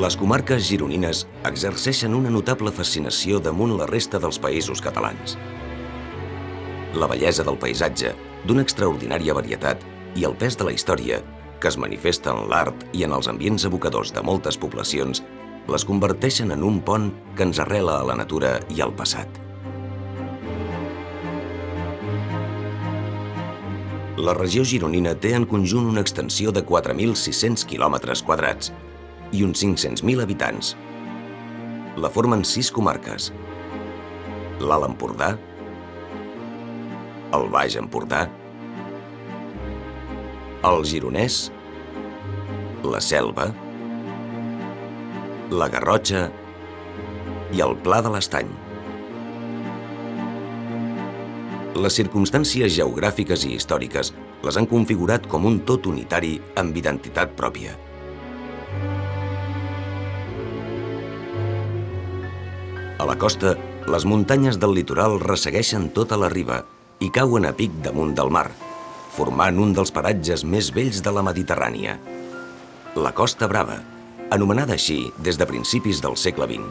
Les comarques gironines exerceixen una notable fascinació damunt la resta dels països catalans. La bellesa del paisatge, d'una extraordinària varietat, i el pes de la història, que es manifesta en l'art i en els ambients evocadors de moltes poblacions, les converteixen en un pont que ens arrela a la natura i al passat. La regió gironina té en conjunt una extensió de 4.600 quilòmetres quadrats i uns 500.000 habitants. La formen 6 comarques: l'Alt Empordà, el Baix Empordà, el Gironès, la Selva, la Garrotxa i el Pla de l'Estany. Les circumstàncies geogràfiques i històriques les han configurat com un tot unitari amb identitat pròpia. A la costa, les muntanyes del litoral ressegueixen tota la riba i cauen a pic damunt del mar, formant un dels paratges més bells de la Mediterrània, la Costa Brava, anomenada així des de principis del segle XX.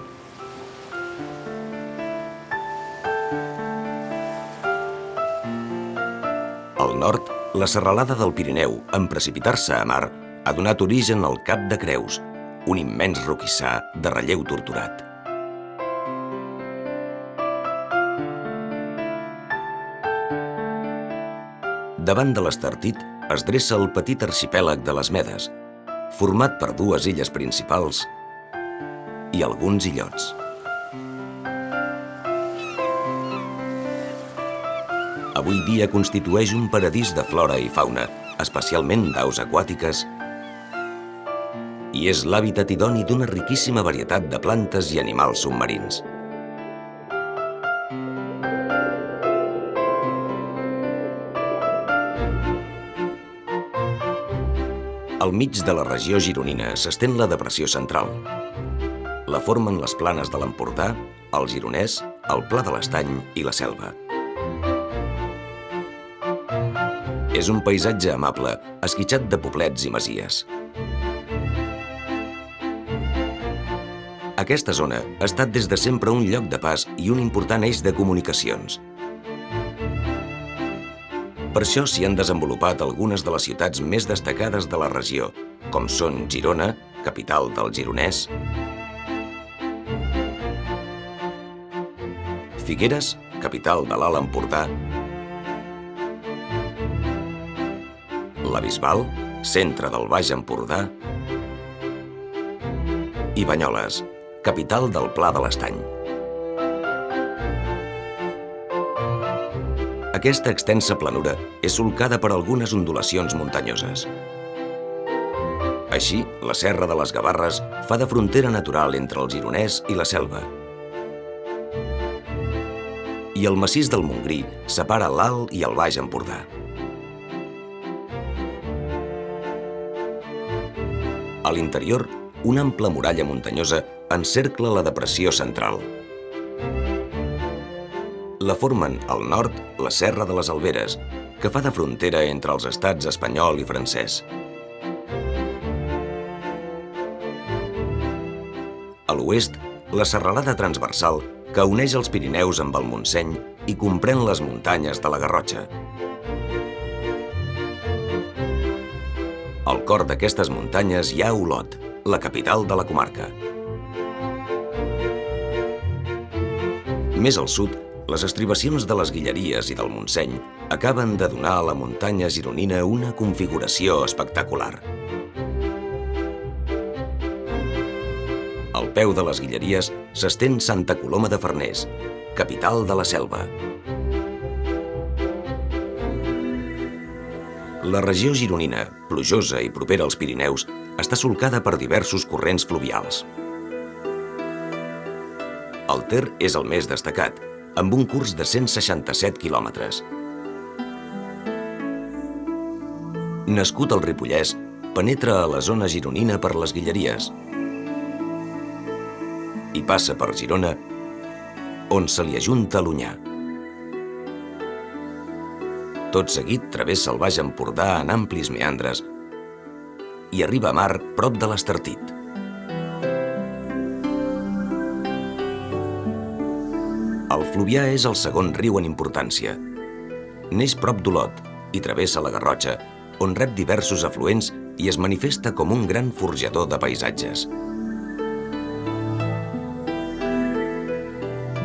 Al nord, la serralada del Pirineu, en precipitar-se a mar, ha donat origen al Cap de Creus, un immens roquissar de relleu torturat. Davant de l'Estartit es dreça el petit arxipèlag de les Medes, format per 2 illes principals i alguns illots. Avui dia constitueix un paradís de flora i fauna, especialment d'aus aquàtiques, i és l'hàbitat idoni d'una riquíssima varietat de plantes i animals submarins. Al mig de la regió gironina s'estén la Depressió Central. La formen les planes de l'Empordà, el Gironès, el Pla de l'Estany i la Selva. És un paisatge amable, esquitxat de poblets i masies. Aquesta zona ha estat des de sempre un lloc de pas i un important eix de comunicacions. Per això s'hi han desenvolupat algunes de les ciutats més destacades de la regió, com són Girona, capital del Gironès, Figueres, capital de l'Alt Empordà, la Bisbal, centre del Baix Empordà, i Banyoles, capital del Pla de l'Estany. Aquesta extensa planura és solcada per algunes ondulacions muntanyoses. Així, la Serra de les Gavarres fa de frontera natural entre el Gironès i la Selva. I el massís del Montgrí separa l'Alt i el Baix Empordà. A l'interior, una ampla muralla muntanyosa encercla la Depressió Central. La formen al nord la Serra de les Alberes, que fa de frontera entre els estats espanyol i francès. A l'oest, la serralada transversal que uneix els Pirineus amb el Montseny i comprèn les muntanyes de la Garrotxa. Al cor d'aquestes muntanyes hi ha Olot, la capital de la comarca. Més al sud, les estribacions de les Guilleries i del Montseny acaben de donar a la muntanya gironina una configuració espectacular. Al peu de les Guilleries s'estén Santa Coloma de Farners, capital de la Selva. La regió gironina, plujosa i propera als Pirineus, està solcada per diversos corrents fluvials. El Ter és el més destacat, amb un curs de 167 quilòmetres. Nascut al Ripollès, penetra a la zona gironina per les Guilleries i passa per Girona, on se li ajunta l'Onyar. Tot seguit travessa el Baix Empordà en amplis meandres i arriba a mar prop de l'Estartit. El Fluvià és el segon riu en importància. Neix prop d'Olot i travessa la Garrotxa, on rep diversos afluents i es manifesta com un gran forjador de paisatges.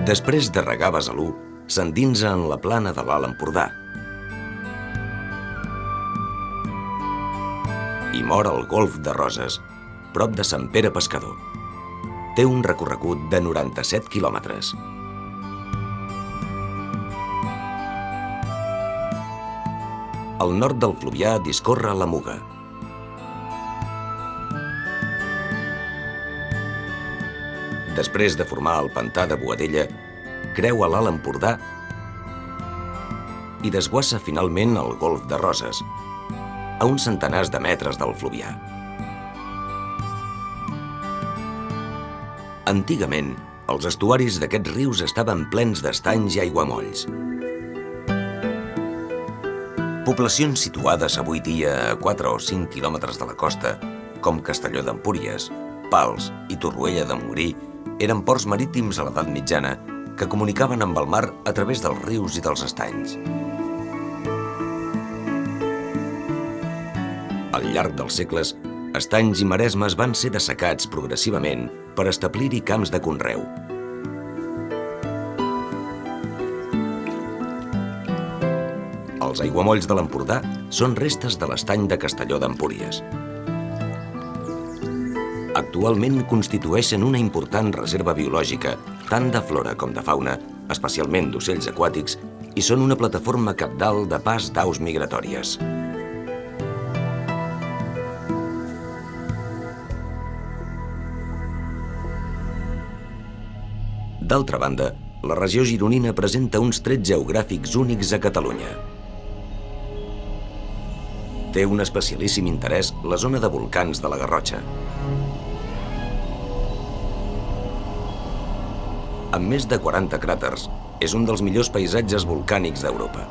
Després de regar Besalú, s'endinsa en la plana de l'Alt Empordà i mor al Golf de Roses, prop de Sant Pere Pescador. Té un recorregut de 97 quilòmetres. Al nord del Fluvià discorre la Muga. Després de formar el pantà de Boadella, creua l'Alt Empordà i desguassa finalment el Golf de Roses, a uns centenars de metres del Fluvià. Antigament, els estuaris d'aquests rius estaven plens d'estanys i aiguamolls. Poblacions situades avui dia a 4 o 5 quilòmetres de la costa, com Castelló d'Empúries, Pals i Torroella de Montgrí, eren ports marítims a l'edat mitjana que comunicaven amb el mar a través dels rius i dels estanys. Al llarg dels segles, estanys i maresmes van ser dessecats progressivament per establir-hi camps de conreu. Els aiguamolls de l'Empordà són restes de l'estany de Castelló d'Empúries. Actualment constitueixen una important reserva biològica, tant de flora com de fauna, especialment d'ocells aquàtics, i són una plataforma cabdal de pas d'aus migratòries. D'altra banda, la regió gironina presenta uns trets geogràfics únics a Catalunya. Té un especialíssim interès la zona de volcans de la Garrotxa. Amb més de 40 cràters, és un dels millors paisatges volcànics d'Europa.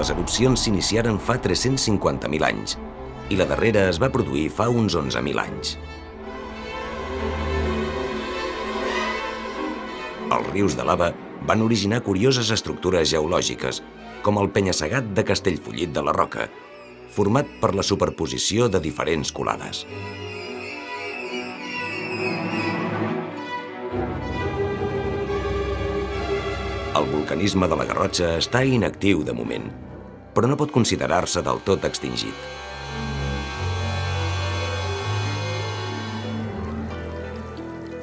Les erupcions s'iniciaren fa 350.000 anys i la darrera es va produir fa uns 11.000 anys. Els rius de lava van originar curioses estructures geològiques, com el penya-segat de Castellfollit de la Roca, format per la superposició de diferents colades. El vulcanisme de la Garrotxa està inactiu de moment, però no pot considerar-se del tot extingit.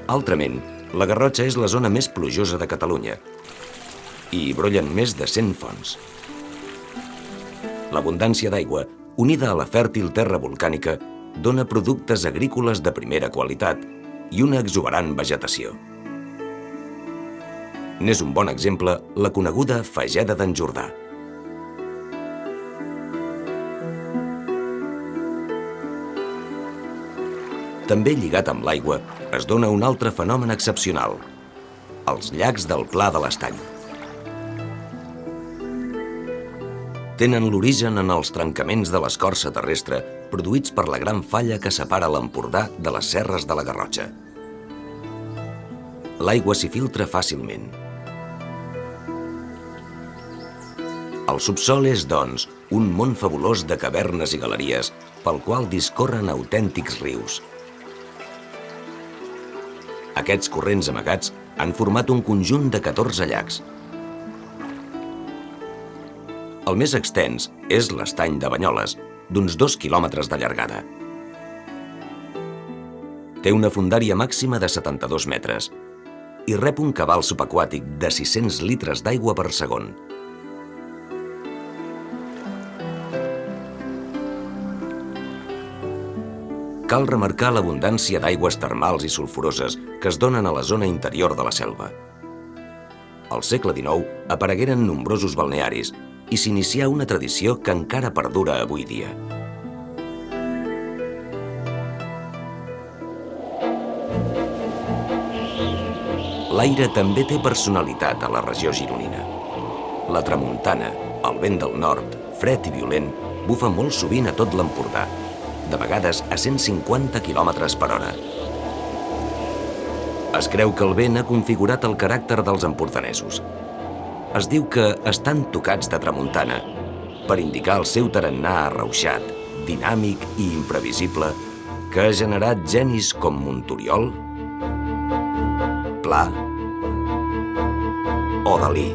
Altrament, la Garrotxa és la zona més plujosa de Catalunya i hi brollen més de 100 fonts. L'abundància d'aigua, unida a la fèrtil terra volcànica, dona productes agrícoles de primera qualitat i una exuberant vegetació. N'és un bon exemple la coneguda Fageda d'en Jordà. També lligat amb l'aigua, es dona un altre fenomen excepcional, els llacs del Pla de l'Estany. Tenen l'origen en els trencaments de l'escorça terrestre produïts per la gran falla que separa l'Empordà de les serres de la Garrotxa. L'aigua s'hi filtra fàcilment. El subsòl és, doncs, un món fabulós de cavernes i galeries pel qual discorren autèntics rius. Aquests corrents amagats han format un conjunt de 14 llacs. El més extens és l'estany de Banyoles, d'uns 2 quilòmetres de llargada. Té una fondària màxima de 72 metres i rep un cabal subaquàtic de 600 litres d'aigua per segon. Cal remarcar l'abundància d'aigües termals i sulfuroses que es donen a la zona interior de la selva. Al segle XIX aparegueren nombrosos balnearis i s'inicià una tradició que encara perdura avui dia. L'aire també té personalitat a la regió gironina. La tramuntana, el vent del nord, fred i violent, bufa molt sovint a tot l'Empordà, de vegades a 150 km/h. Es creu que el vent ha configurat el caràcter dels empordanesos. Es diu que estan tocats de tramuntana per indicar el seu tarannà arrauxat, dinàmic i imprevisible que ha generat genis com Monturiol, Pla o Dalí.